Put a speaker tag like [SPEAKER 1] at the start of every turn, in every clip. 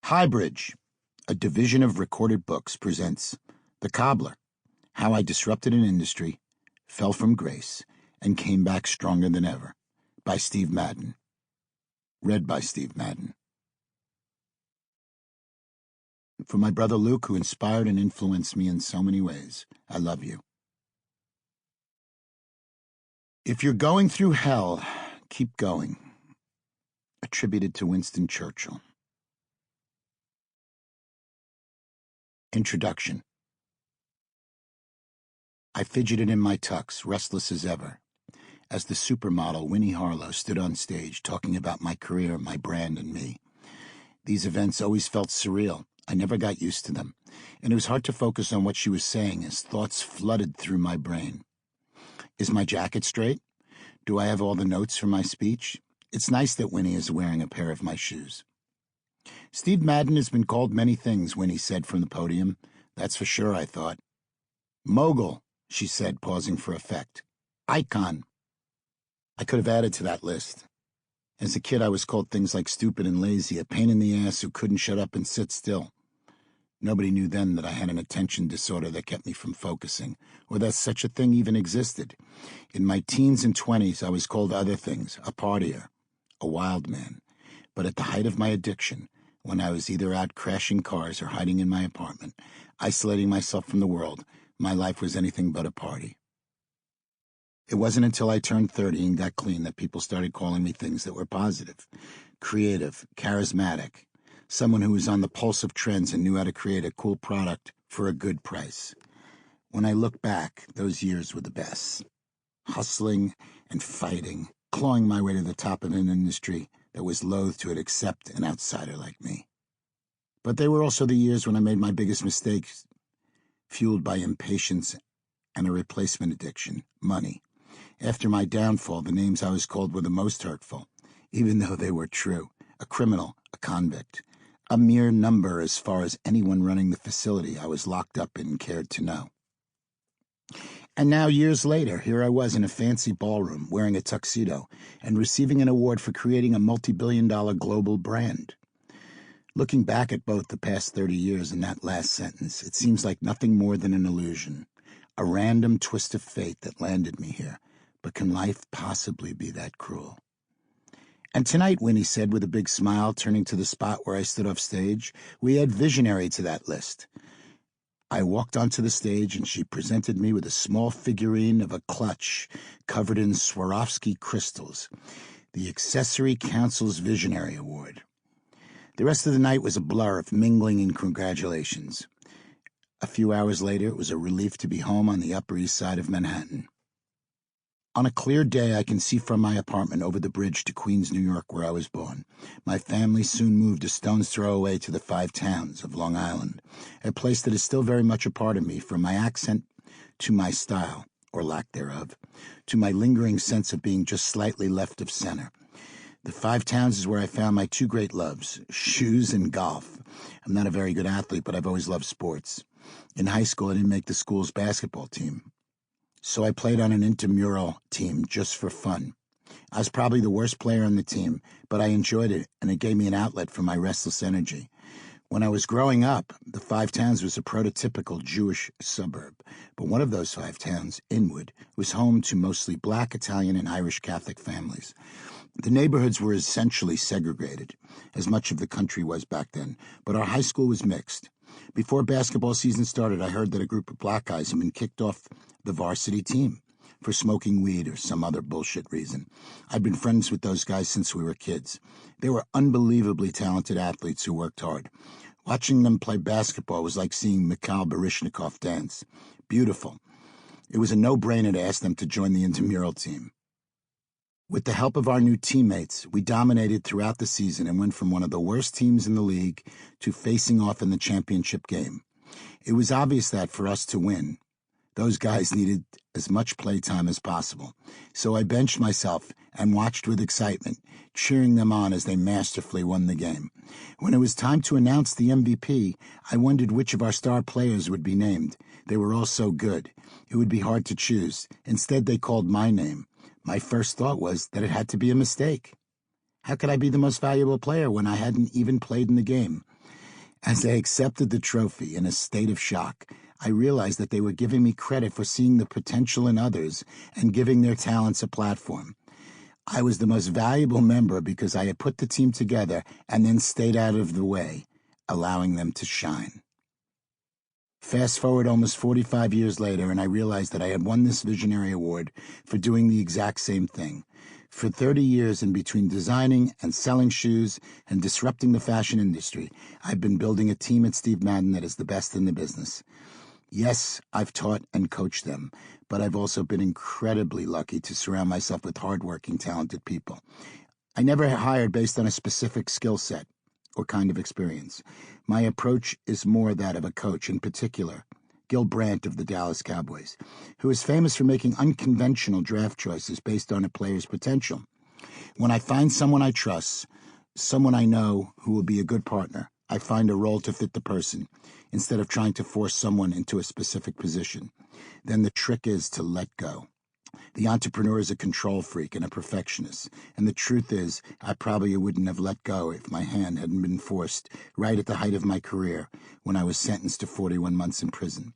[SPEAKER 1] HighBridge, a division of Recorded Books, presents The Cobbler, How I Disrupted an Industry, Fell from Grace, and Came Back Stronger Than Ever, by Steve Madden. Read by Steve Madden. For my brother Luke, who inspired and influenced me in so many ways, I love you. If you're going through hell, keep going. Attributed to Winston Churchill. Introduction. I fidgeted in my tux, restless as ever, as the supermodel Winnie Harlow stood on stage talking about my career, my brand, and me. These events always felt surreal. I never got used to them, and it was hard to focus on what she was saying as thoughts flooded through my brain. Is my jacket straight? Do I have all the notes for my speech? It's nice that Winnie is wearing a pair of my shoes. Steve Madden has been called many things, Winnie said from the podium. That's for sure, I thought. Mogul, she said, pausing for effect. Icon. I could have added to that list. As a kid, I was called things like stupid and lazy, a pain in the ass who couldn't shut up and sit still. Nobody knew then that I had an attention disorder that kept me from focusing, or that such a thing even existed. In my teens and 20s, I was called other things, a partier, a wild man. But at the height of my addiction, when I was either out crashing cars or hiding in my apartment, isolating myself from the world, my life was anything but a party. It wasn't until I turned 30 and got clean that people started calling me things that were positive, creative, charismatic, someone who was on the pulse of trends and knew how to create a cool product for a good price. When I look back, those years were the best. Hustling and fighting, clawing my way to the top of an industry that was loath to accept an outsider like me. But they were also the years when I made my biggest mistakes, fueled by impatience and a replacement addiction, money. After my downfall, the names I was called were the most hurtful, even though they were true. A criminal, a convict, a mere number as far as anyone running the facility I was locked up in cared to know. And now, years later, here I was in a fancy ballroom, wearing a tuxedo, and receiving an award for creating a multi-billion-dollar global brand. Looking back at both the past 30 years and that last sentence, it seems like nothing more than an illusion, a random twist of fate that landed me here. But can life possibly be that cruel? And tonight, Winnie said with a big smile, turning to the spot where I stood off stage, we add visionary to that list. I walked onto the stage and she presented me with a small figurine of a clutch covered in Swarovski crystals, the Accessory Council's Visionary Award. The rest of the night was a blur of mingling and congratulations. A few hours later, it was a relief to be home on the Upper East Side of Manhattan. On a clear day, I can see from my apartment over the bridge to Queens, New York, where I was born. My family soon moved a stone's throw away to the Five Towns of Long Island, a place that is still very much a part of me, from my accent to my style, or lack thereof, to my lingering sense of being just slightly left of center. The Five Towns is where I found my two great loves, shoes and golf. I'm not a very good athlete, but I've always loved sports. In high school, I didn't make the school's basketball team, so I played on an intramural team just for fun. I was probably the worst player on the team, but I enjoyed it, and it gave me an outlet for my restless energy. When I was growing up, the Five Towns was a prototypical Jewish suburb, but one of those five towns, Inwood, was home to mostly Black, Italian, and Irish Catholic families. The neighborhoods were essentially segregated, as much of the country was back then, but our high school was mixed. Before basketball season started, I heard that a group of black guys had been kicked off the varsity team for smoking weed or some other bullshit reason. I'd been friends with those guys since we were kids. They were unbelievably talented athletes who worked hard. Watching them play basketball was like seeing Mikhail Baryshnikov dance. Beautiful. It was a no-brainer to ask them to join the intramural team. With the help of our new teammates, we dominated throughout the season and went from one of the worst teams in the league to facing off in the championship game. It was obvious that for us to win, those guys needed as much playtime as possible. So I benched myself and watched with excitement, cheering them on as they masterfully won the game. When it was time to announce the MVP, I wondered which of our star players would be named. They were all so good. It would be hard to choose. Instead, they called my name. My first thought was that it had to be a mistake. How could I be the most valuable player when I hadn't even played in the game? But I was wrong. The MVP was Steve Madden. As I accepted the trophy in a state of shock, I realized that they were giving me credit for seeing the potential in others and giving their talents a platform. I was the most valuable member because I had put the team together and then stayed out of the way, allowing them to shine. Fast forward almost 45 years later, and I realized that I had won this visionary award for doing the exact same thing. For 30 years, in between designing and selling shoes and disrupting the fashion industry, I've been building a team at Steve Madden that is the best in the business. Yes, I've taught and coached them, but I've also been incredibly lucky to surround myself with hardworking, talented people. I never hired based on a specific skill set or kind of experience. My approach is more that of a coach, in particular, Gil Brandt of the Dallas Cowboys, who is famous for making unconventional draft choices based on a player's potential. When I find someone I trust, someone I know who will be a good partner, I find a role to fit the person, instead of trying to force someone into a specific position. Then the trick is to let go. The entrepreneur is a control freak and a perfectionist, and the truth is, I probably wouldn't have let go if my hand hadn't been forced right at the height of my career when I was sentenced to 41 months in prison.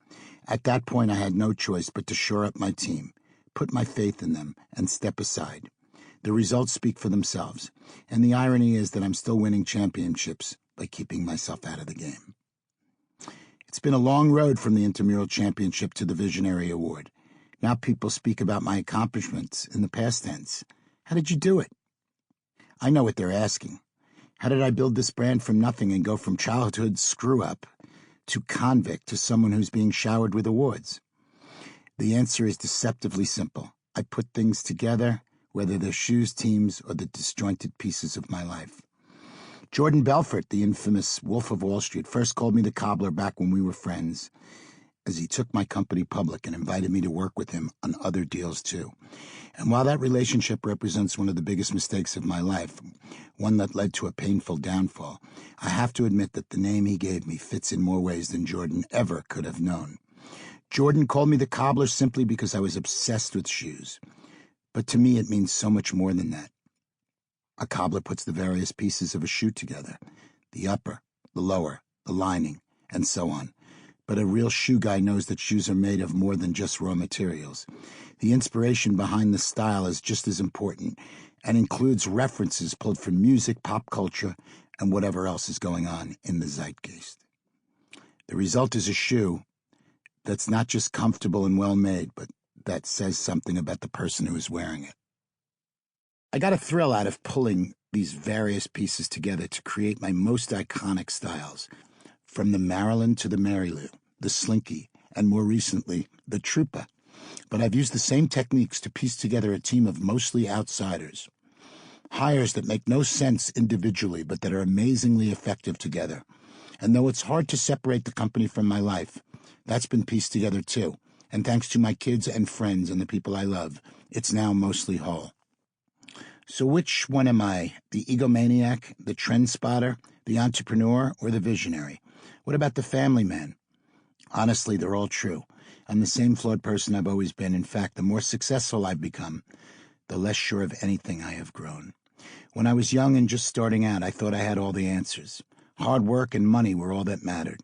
[SPEAKER 1] At that point, I had no choice but to shore up my team, put my faith in them, and step aside. The results speak for themselves, and the irony is that I'm still winning championships by keeping myself out of the game. It's been a long road from the intramural championship to the Visionary Award. Now people speak about my accomplishments in the past tense. How did you do it? I know what they're asking. How did I build this brand from nothing and go from childhood screw-up to convict to someone who's being showered with awards? The answer is deceptively simple. I put things together, whether they're shoes, teams, or the disjointed pieces of my life. Jordan Belfort, the infamous Wolf of Wall Street, first called me the Cobbler back when we were friends, as he took my company public and invited me to work with him on other deals too. And while that relationship represents one of the biggest mistakes of my life, one that led to a painful downfall, I have to admit that the name he gave me fits in more ways than Jordan ever could have known. Jordan called me the Cobbler simply because I was obsessed with shoes. But to me, it means so much more than that. A cobbler puts the various pieces of a shoe together, the upper, the lower, the lining, and so on. But a real shoe guy knows that shoes are made of more than just raw materials. The inspiration behind the style is just as important and includes references pulled from music, pop culture, and whatever else is going on in the zeitgeist. The result is a shoe that's not just comfortable and well-made, but that says something about the person who is wearing it. I got a thrill out of pulling these various pieces together to create my most iconic styles, from the Maryland to the Mary Lou, the Slinky, and more recently, the Trooper. But I've used the same techniques to piece together a team of mostly outsiders. Hires that make no sense individually, but that are amazingly effective together. And though it's hard to separate the company from my life, that's been pieced together too. And thanks to my kids and friends and the people I love, it's now mostly whole. So which one am I? The egomaniac, the trend spotter, the entrepreneur, or the visionary? What about the family man? Honestly, they're all true. I'm the same flawed person I've always been. In fact, the more successful I've become, the less sure of anything I have grown. When I was young and just starting out, I thought I had all the answers. Hard work and money were all that mattered.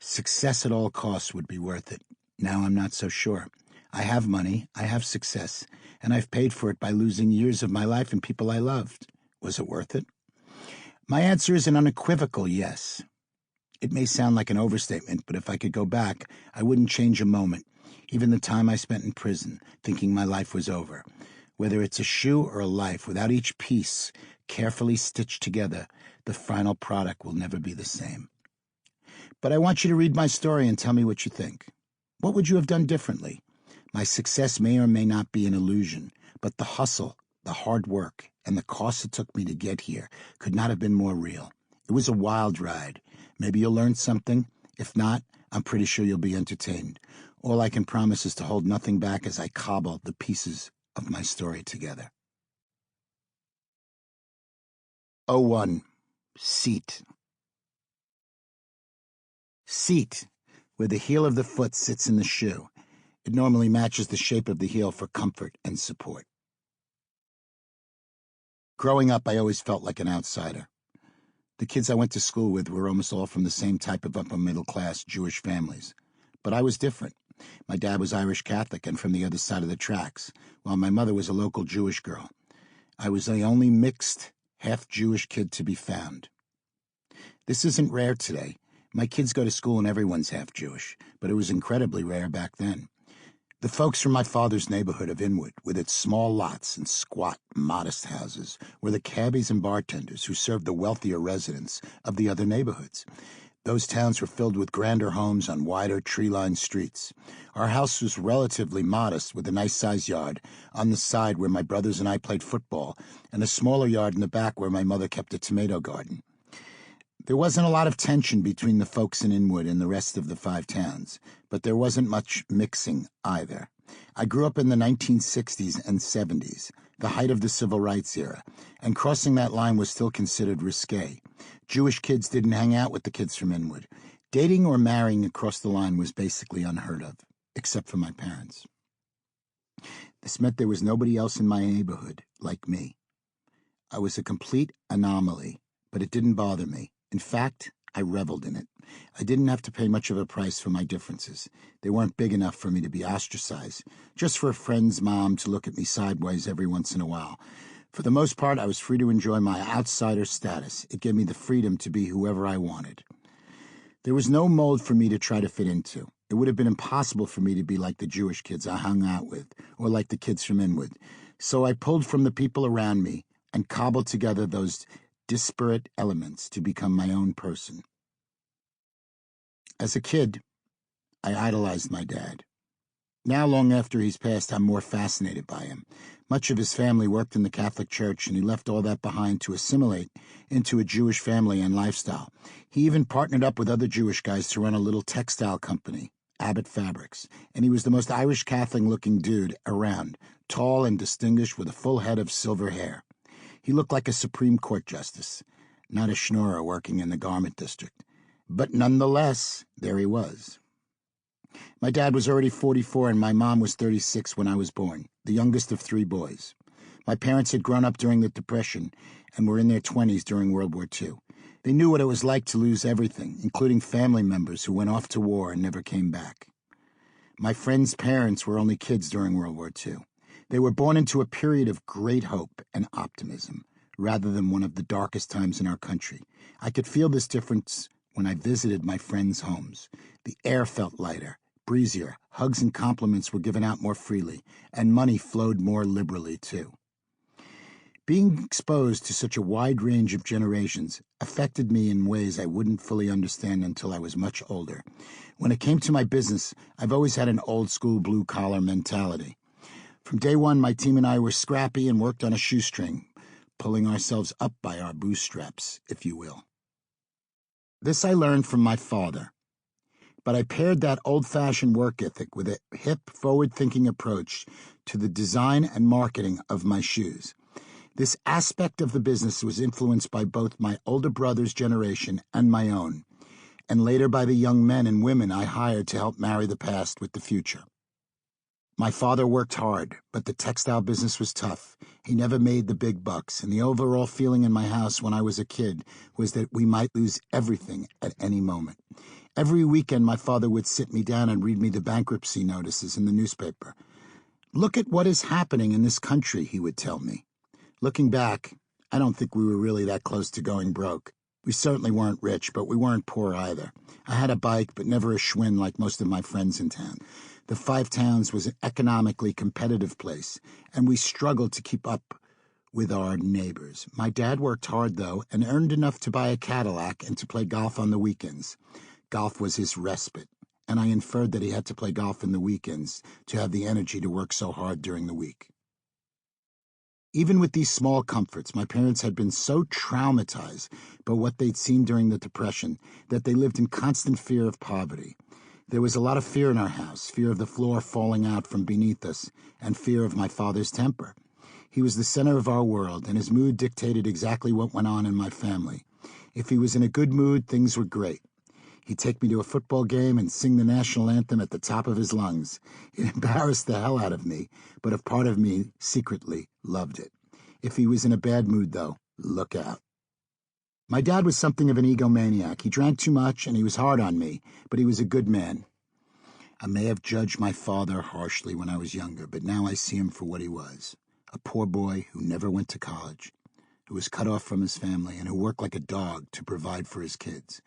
[SPEAKER 1] Success at all costs would be worth it. Now I'm not so sure. I have money, I have success, and I've paid for it by losing years of my life and people I loved. Was it worth it? My answer is an unequivocal yes. It may sound like an overstatement, but if I could go back, I wouldn't change a moment, even the time I spent in prison, thinking my life was over. Whether it's a shoe or a life, without each piece carefully stitched together, the final product will never be the same. But I want you to read my story and tell me what you think. What would you have done differently? My success may or may not be an illusion, but the hustle, the hard work, and the cost it took me to get here could not have been more real. It was a wild ride. Maybe you'll learn something. If not, I'm pretty sure you'll be entertained. All I can promise is to hold nothing back as I cobble the pieces of my story together. 01. Seat. Seat, where the heel of the foot sits in the shoe. It normally matches the shape of the heel for comfort and support. Growing up, I always felt like an outsider. The kids I went to school with were almost all from the same type of upper-middle-class Jewish families. But I was different. My dad was Irish Catholic and from the other side of the tracks, while my mother was a local Jewish girl. I was the only mixed, half-Jewish kid to be found. This isn't rare today. My kids go to school and everyone's half-Jewish, but it was incredibly rare back then. The folks from my father's neighborhood of Inwood, with its small lots and squat, modest houses, were the cabbies and bartenders who served the wealthier residents of the other neighborhoods. Those towns were filled with grander homes on wider, tree-lined streets. Our house was relatively modest, with a nice-sized yard on the side where my brothers and I played football, and a smaller yard in the back where my mother kept a tomato garden. There wasn't a lot of tension between the folks in Inwood and the rest of the 5 towns, but there wasn't much mixing either. I grew up in the 1960s and 70s, the height of the Civil Rights era, and crossing that line was still considered risque. Jewish kids didn't hang out with the kids from Inwood. Dating or marrying across the line was basically unheard of, except for my parents. This meant there was nobody else in my neighborhood like me. I was a complete anomaly, but it didn't bother me. In fact, I reveled in it. I didn't have to pay much of a price for my differences. They weren't big enough for me to be ostracized, just for a friend's mom to look at me sideways every once in a while. For the most part, I was free to enjoy my outsider status. It gave me the freedom to be whoever I wanted. There was no mold for me to try to fit into. It would have been impossible for me to be like the Jewish kids I hung out with, or like the kids from Inwood. So I pulled from the people around me and cobbled together those disparate elements to become my own person. As a kid, I idolized my dad. Now, long after he's passed, I'm more fascinated by him. Much of his family worked in the Catholic Church, and he left all that behind to assimilate into a Jewish family and lifestyle. He even partnered up with other Jewish guys to run a little textile company, Abbott Fabrics, and he was the most Irish Catholic-looking dude around, tall and distinguished with a full head of silver hair. He looked like a Supreme Court justice, not a schnorrer working in the garment district. But nonetheless, there he was. My dad was already 44 and my mom was 36 when I was born, the youngest of 3 boys. My parents had grown up during the Depression and were in their 20s during World War II. They knew what it was like to lose everything, including family members who went off to war and never came back. My friends' parents were only kids during World War II. They were born into a period of great hope and optimism, rather than one of the darkest times in our country. I could feel this difference when I visited my friends' homes. The air felt lighter, breezier, hugs and compliments were given out more freely, and money flowed more liberally, too. Being exposed to such a wide range of generations affected me in ways I wouldn't fully understand until I was much older. When it came to my business, I've always had an old-school blue-collar mentality. From day one, my team and I were scrappy and worked on a shoestring, pulling ourselves up by our bootstraps, if you will. This I learned from my father, but I paired that old-fashioned work ethic with a hip, forward-thinking approach to the design and marketing of my shoes. This aspect of the business was influenced by both my older brother's generation and my own, and later by the young men and women I hired to help marry the past with the future. My father worked hard, but the textile business was tough. He never made the big bucks, and the overall feeling in my house when I was a kid was that we might lose everything at any moment. Every weekend, my father would sit me down and read me the bankruptcy notices in the newspaper. "Look at what is happening in this country," he would tell me. Looking back, I don't think we were really that close to going broke. We certainly weren't rich, but we weren't poor either. I had a bike, but never a Schwinn like most of my friends in town. The 5 towns was an economically competitive place, and we struggled to keep up with our neighbors. My dad worked hard, though, and earned enough to buy a Cadillac and to play golf on the weekends. Golf was his respite, and I inferred that he had to play golf in the weekends to have the energy to work so hard during the week. Even with these small comforts, my parents had been so traumatized by what they'd seen during the Depression that they lived in constant fear of poverty. There was a lot of fear in our house, fear of the floor falling out from beneath us, and fear of my father's temper. He was the center of our world, and his mood dictated exactly what went on in my family. If he was in a good mood, things were great. He'd take me to a football game and sing the national anthem at the top of his lungs. It embarrassed the hell out of me, but a part of me secretly loved it. If he was in a bad mood, though, look out. My dad was something of an egomaniac. He drank too much and he was hard on me, but he was a good man. I may have judged my father harshly when I was younger, but now I see him for what he was. A poor boy who never went to college, who was cut off from his family, and who worked like a dog to provide for his kids.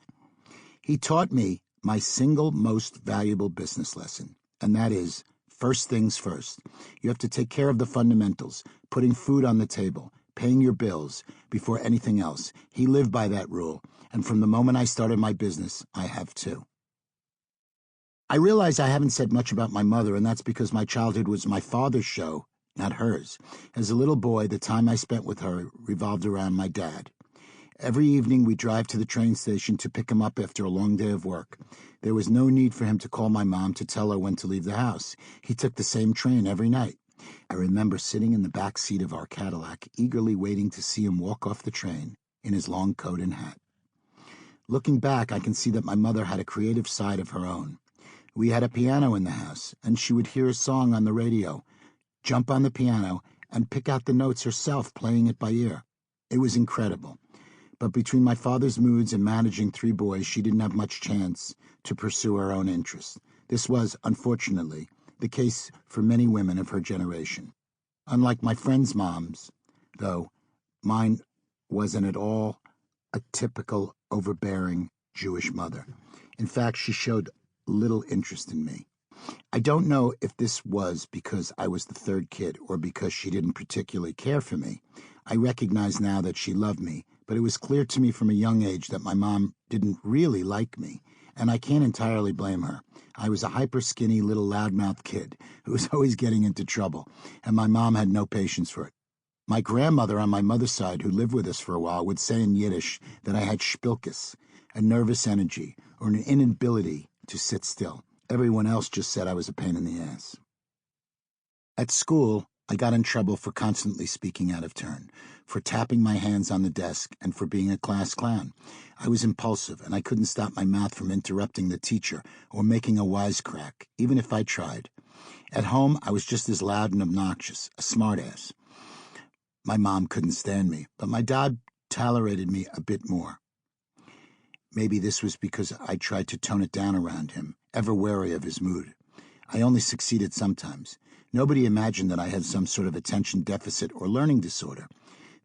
[SPEAKER 1] He taught me my single most valuable business lesson, and that is, first things first. You have to take care of the fundamentals, putting food on the table, paying your bills, before anything else. He lived by that rule, and from the moment I started my business, I have too. I realize I haven't said much about my mother, and that's because my childhood was my father's show, not hers. As a little boy, the time I spent with her revolved around my dad. Every evening we'd drive to the train station to pick him up after a long day of work. There was no need for him to call my mom to tell her when to leave the house. He took the same train every night. I remember sitting in the back seat of our Cadillac, eagerly waiting to see him walk off the train in his long coat and hat. Looking back, I can see that my mother had a creative side of her own. We had a piano in the house, and she would hear a song on the radio, jump on the piano, and pick out the notes herself, playing it by ear. It was incredible. But between my father's moods and managing 3 boys, she didn't have much chance to pursue her own interests. This was, unfortunately, the case for many women of her generation. Unlike my friends' moms, though, mine wasn't at all a typical overbearing Jewish mother. In fact, she showed little interest in me. I don't know if this was because I was the 3rd kid or because she didn't particularly care for me. I recognize now that she loved me, but it was clear to me from a young age that my mom didn't really like me, and I can't entirely blame her. I was a hyper-skinny little loudmouth kid who was always getting into trouble, and my mom had no patience for it. My grandmother on my mother's side, who lived with us for a while, would say in Yiddish that I had spilkus, a nervous energy, or an inability to sit still. Everyone else just said I was a pain in the ass. At school, I got in trouble for constantly speaking out of turn, for tapping my hands on the desk, and for being a class clown. I was impulsive, and I couldn't stop my mouth from interrupting the teacher or making a wisecrack, even if I tried. At home, I was just as loud and obnoxious, a smartass. My mom couldn't stand me, but my dad tolerated me a bit more. Maybe this was because I tried to tone it down around him, ever wary of his mood. I only succeeded sometimes. Nobody imagined that I had some sort of attention deficit or learning disorder.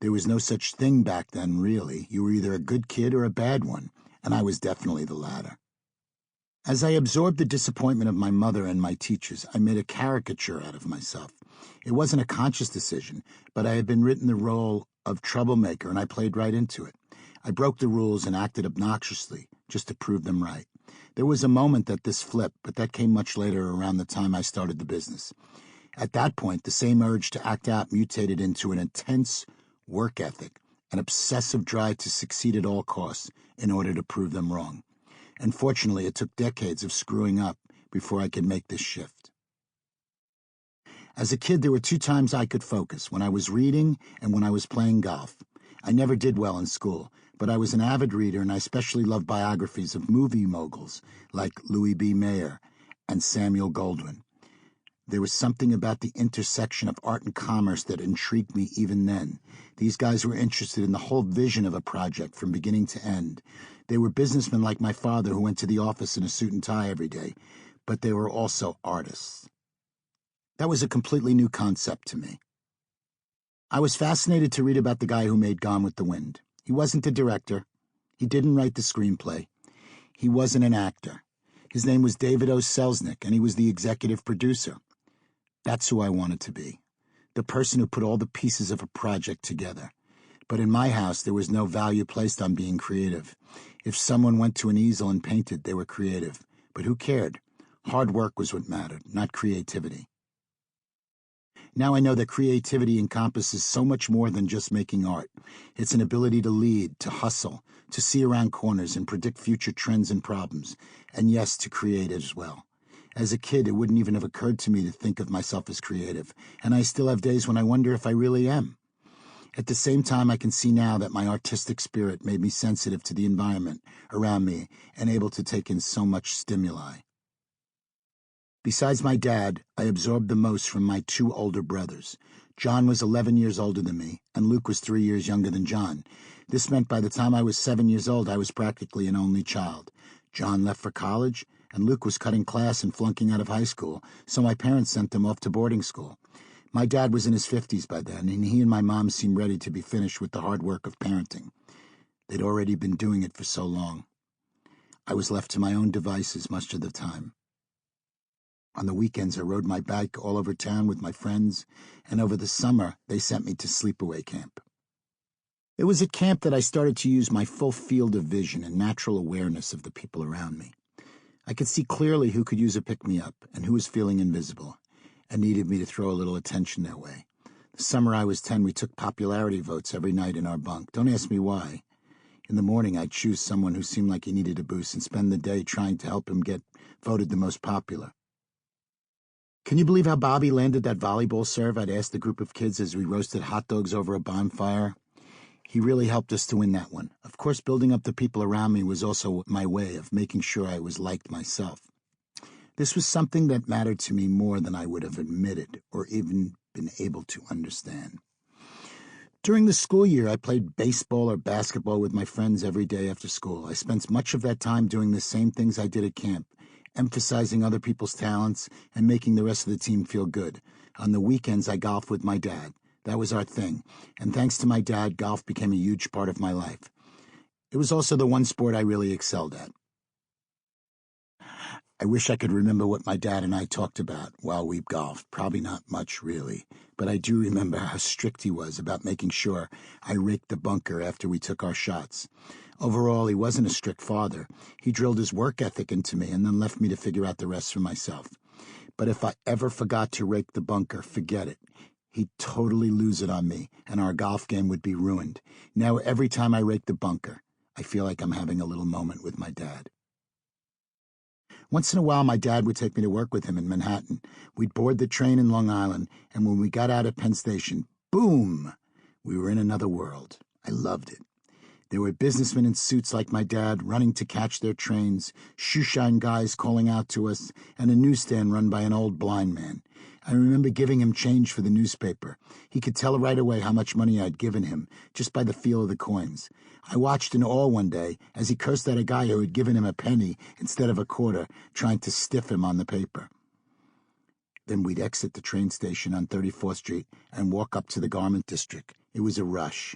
[SPEAKER 1] There was no such thing back then, really. You were either a good kid or a bad one, and I was definitely the latter. As I absorbed the disappointment of my mother and my teachers, I made a caricature out of myself. It wasn't a conscious decision, but I had been written the role of troublemaker, and I played right into it. I broke the rules and acted obnoxiously, just to prove them right. There was a moment that this flipped, but that came much later, around the time I started the business. At that point, the same urge to act out mutated into an intense work ethic, an obsessive drive to succeed at all costs in order to prove them wrong. Unfortunately, it took decades of screwing up before I could make this shift. As a kid, there were 2 times I could focus, when I was reading and when I was playing golf. I never did well in school, but I was an avid reader, and I especially loved biographies of movie moguls like Louis B. Mayer and Samuel Goldwyn. There was something about the intersection of art and commerce that intrigued me even then. These guys were interested in the whole vision of a project from beginning to end. They were businessmen like my father who went to the office in a suit and tie every day, but they were also artists. That was a completely new concept to me. I was fascinated to read about the guy who made Gone with the Wind. He wasn't the director. He didn't write the screenplay. He wasn't an actor. His name was David O. Selznick, and he was the executive producer. That's who I wanted to be, the person who put all the pieces of a project together. But in my house, there was no value placed on being creative. If someone went to an easel and painted, they were creative. But who cared? Hard work was what mattered, not creativity. Now I know that creativity encompasses so much more than just making art. It's an ability to lead, to hustle, to see around corners and predict future trends and problems, and yes, to create as well. As a kid, it wouldn't even have occurred to me to think of myself as creative, and I still have days when I wonder if I really am. At the same time, I can see now that my artistic spirit made me sensitive to the environment around me and able to take in so much stimuli. Besides my dad, I absorbed the most from my 2 older brothers. John was 11 years older than me, and Luke was 3 years younger than John. This meant by the time I was 7 years old, I was practically an only child. John left for college, and Luke was cutting class and flunking out of high school, so my parents sent him off to boarding school. My dad was in his 50s by then, and he and my mom seemed ready to be finished with the hard work of parenting. They'd already been doing it for so long. I was left to my own devices much of the time. On the weekends, I rode my bike all over town with my friends, and over the summer, they sent me to sleepaway camp. It was at camp that I started to use my full field of vision and natural awareness of the people around me. I could see clearly who could use a pick-me-up and who was feeling invisible and needed me to throw a little attention their way. The summer I was 10, we took popularity votes every night in our bunk. Don't ask me why. In the morning, I'd choose someone who seemed like he needed a boost and spend the day trying to help him get voted the most popular. Can you believe how Bobby landed that volleyball serve? I'd asked the group of kids as we roasted hot dogs over a bonfire. He really helped us to win that one. Of course, building up the people around me was also my way of making sure I was liked myself. This was something that mattered to me more than I would have admitted or even been able to understand. During the school year, I played baseball or basketball with my friends every day after school. I spent much of that time doing the same things I did at camp, emphasizing other people's talents and making the rest of the team feel good. On the weekends, I golfed with my dad. That was our thing, and thanks to my dad, golf became a huge part of my life. It was also the one sport I really excelled at. I wish I could remember what my dad and I talked about while we golfed. Probably not much, really, but I do remember how strict he was about making sure I raked the bunker after we took our shots. Overall, he wasn't a strict father. He drilled his work ethic into me and then left me to figure out the rest for myself. But if I ever forgot to rake the bunker, forget it. He'd totally lose it on me, and our golf game would be ruined. Now, every time I rake the bunker, I feel like I'm having a little moment with my dad. Once in a while, my dad would take me to work with him in Manhattan. We'd board the train in Long Island, and when we got out at Penn Station, boom! We were in another world. I loved it. There were businessmen in suits like my dad running to catch their trains, shoeshine guys calling out to us, and a newsstand run by an old blind man. I remember giving him change for the newspaper. He could tell right away how much money I'd given him, just by the feel of the coins. I watched in awe one day as he cursed at a guy who had given him a penny instead of a quarter, trying to stiff him on the paper. Then we'd exit the train station on 34th Street and walk up to the garment district. It was a rush.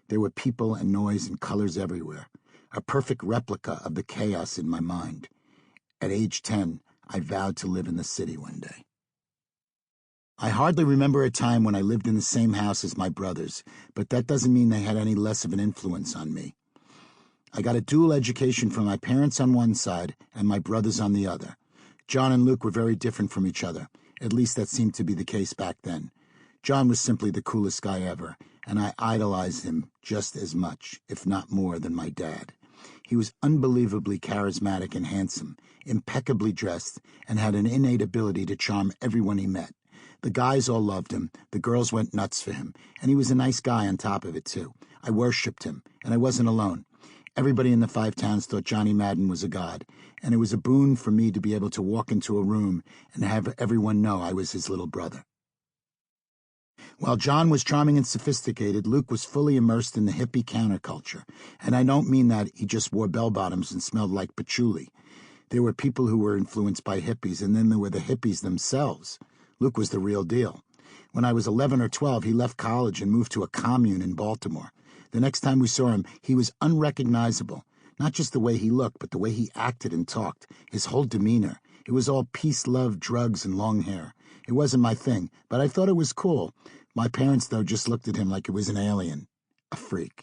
[SPEAKER 1] There were people and noise and colors everywhere, a perfect replica of the chaos in my mind. At age 10, I vowed to live in the city one day. I hardly remember a time when I lived in the same house as my brothers, but that doesn't mean they had any less of an influence on me. I got a dual education from my parents on one side and my brothers on the other. John and Luke were very different from each other. At least that seemed to be the case back then. John was simply the coolest guy ever, and I idolized him just as much, if not more, than my dad. He was unbelievably charismatic and handsome, impeccably dressed, and had an innate ability to charm everyone he met. The guys all loved him, the girls went nuts for him, and he was a nice guy on top of it, too. I worshipped him, and I wasn't alone. Everybody in the 5 towns thought Johnny Madden was a god, and it was a boon for me to be able to walk into a room and have everyone know I was his little brother. While John was charming and sophisticated, Luke was fully immersed in the hippie counterculture, and I don't mean that he just wore bell-bottoms and smelled like patchouli. There were people who were influenced by hippies, and then there were the hippies themselves. Luke was the real deal. When I was 11 or 12, he left college and moved to a commune in Baltimore. The next time we saw him, he was unrecognizable. Not just the way he looked, but the way he acted and talked, his whole demeanor. It was all peace, love, drugs, and long hair. It wasn't my thing, but I thought it was cool. My parents, though, just looked at him like it was an alien, a freak.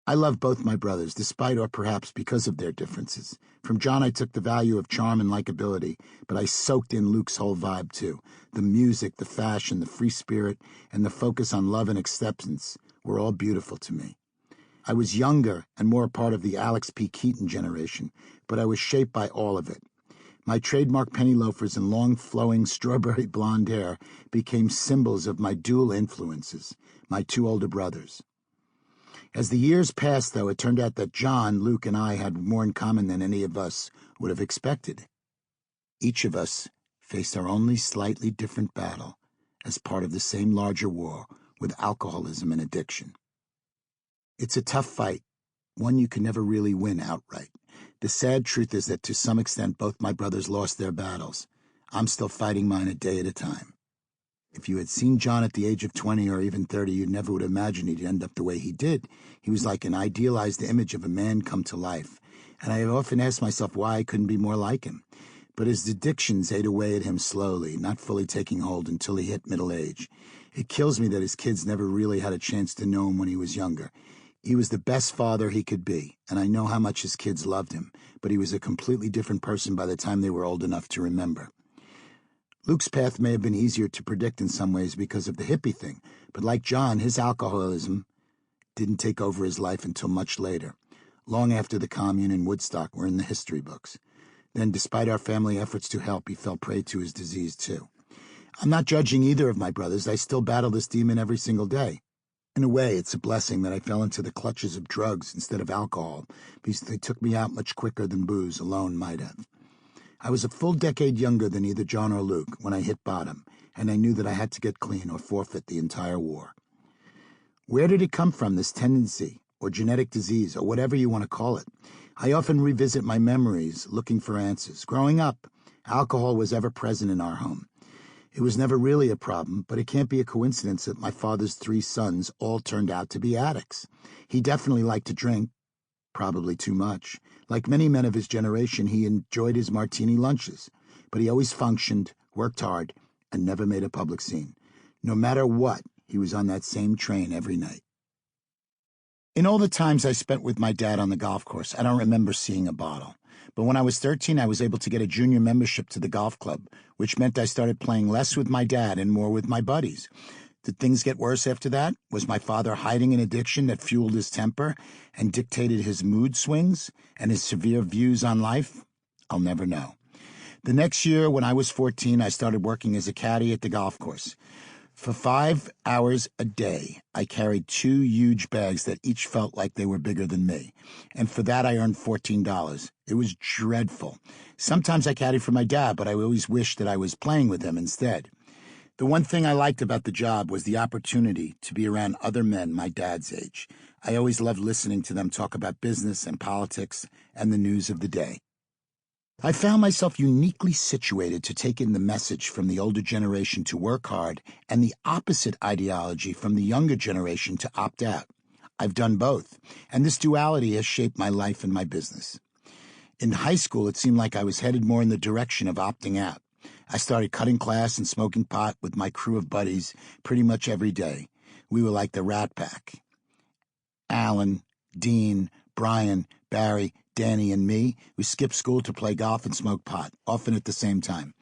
[SPEAKER 1] I love both my brothers, despite or perhaps because of their differences. From John, I took the value of charm and likability, but I soaked in Luke's whole vibe, too. The music, the fashion, the free spirit, and the focus on love and acceptance were all beautiful to me. I was younger and more a part of the Alex P. Keaton generation, but I was shaped by all of it. My trademark penny loafers and long, flowing, strawberry blonde hair became symbols of my dual influences, my 2 older brothers. As the years passed, though, it turned out that John, Luke, and I had more in common than any of us would have expected. Each of us faced our only slightly different battle as part of the same larger war with alcoholism and addiction. It's a tough fight, one you can never really win outright. The sad truth is that to some extent both my brothers lost their battles. I'm still fighting mine a day at a time. If you had seen John at the age of 20 or even 30, you never would imagine he'd end up the way he did. He was like an idealized image of a man come to life, and I have often asked myself why I couldn't be more like him. But his addictions ate away at him slowly, not fully taking hold until he hit middle age. It kills me that his kids never really had a chance to know him when he was younger. He was the best father he could be, and I know how much his kids loved him, but he was a completely different person by the time they were old enough to remember. Luke's path may have been easier to predict in some ways because of the hippie thing, but like John, his alcoholism didn't take over his life until much later, long after the commune and Woodstock were in the history books. Then, despite our family efforts to help, he fell prey to his disease too. I'm not judging either of my brothers. I still battle this demon every single day. In a way, it's a blessing that I fell into the clutches of drugs instead of alcohol, because they took me out much quicker than booze alone might have. I was a full decade younger than either John or Luke when I hit bottom, and I knew that I had to get clean or forfeit the entire war. Where did it come from, this tendency, or genetic disease, or whatever you want to call it? I often revisit my memories, looking for answers. Growing up, alcohol was ever present in our home. It was never really a problem, but it can't be a coincidence that my father's 3 sons all turned out to be addicts. He definitely liked to drink, probably too much. Like many men of his generation, he enjoyed his martini lunches, but he always functioned, worked hard, and never made a public scene. No matter what, he was on that same train every night. In all the times I spent with my dad on the golf course, I don't remember seeing a bottle. But when I was 13, I was able to get a junior membership to the golf club, which meant I started playing less with my dad and more with my buddies. Did things get worse after that? Was my father hiding an addiction that fueled his temper and dictated his mood swings and his severe views on life? I'll never know. The next year, when I was 14, I started working as a caddy at the golf course. For 5 hours a day, I carried 2 huge bags that each felt like they were bigger than me. And for that, I earned $14. It was dreadful. Sometimes I caddied for my dad, but I always wished that I was playing with him instead. The one thing I liked about the job was the opportunity to be around other men my dad's age. I always loved listening to them talk about business and politics and the news of the day. I found myself uniquely situated to take in the message from the older generation to work hard and the opposite ideology from the younger generation to opt out. I've done both, and this duality has shaped my life and my business. In high school, it seemed like I was headed more in the direction of opting out. I started cutting class and smoking pot with my crew of buddies pretty much every day. We were like the Rat Pack. Alan, Dean, Brian, Barry, Danny, and me, we skipped school to play golf and smoke pot, often at the same time.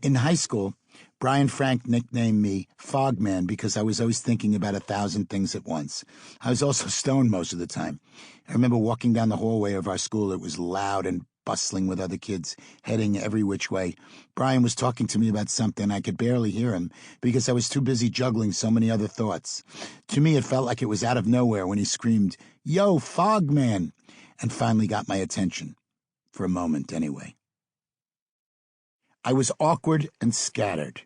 [SPEAKER 1] In high school, Brian Frank nicknamed me Fogman because I was always thinking about 1,000 things at once. I was also stoned most of the time. I remember walking down the hallway of our school. It was loud and bustling with other kids, heading every which way. Brian was talking to me about something. I could barely hear him because I was too busy juggling so many other thoughts. To me, it felt like it was out of nowhere when he screamed, "Yo, Fogman!" and finally got my attention. For a moment, anyway. I was awkward and scattered,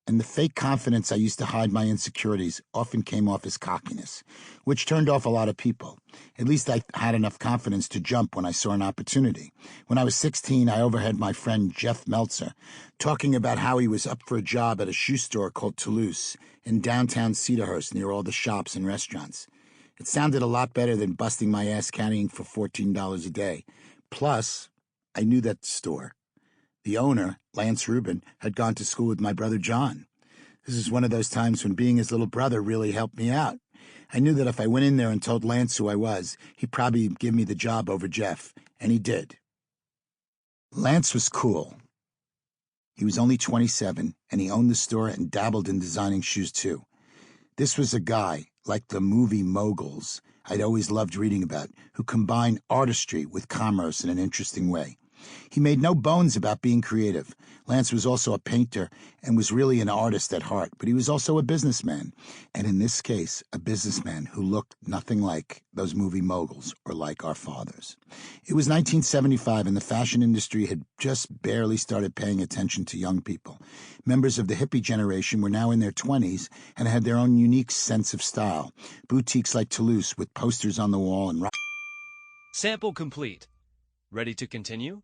[SPEAKER 1] and the fake confidence I used to hide my insecurities often came off as cockiness, which turned off a lot of people. At least I had enough confidence to jump when I saw an opportunity. When I was 16, I overheard my friend Jeff Meltzer talking about how he was up for a job at a shoe store called Toulouse in downtown Cedarhurst near all the shops and restaurants. It sounded a lot better than busting my ass caddying for $14 a day. Plus, I knew that store. The owner, Lance Rubin, had gone to school with my brother John. This is one of those times when being his little brother really helped me out. I knew that if I went in there and told Lance who I was, he'd probably give me the job over Jeff, and he did. Lance was cool. He was only 27, and he owned the store and dabbled in designing shoes too. This was a guy, like the movie moguls I'd always loved reading about, who combined artistry with commerce in an interesting way. He made no bones about being creative. Lance was also a painter and was really an artist at heart, but he was also a businessman, and in this case, a businessman who looked nothing like those movie moguls or like our fathers. It was 1975, and the fashion industry had just barely started paying attention to young people. Members of the hippie generation were now in their 20s and had their own unique sense of style. Boutiques like Toulouse with posters on the wall and...
[SPEAKER 2] Sample complete. Ready to continue?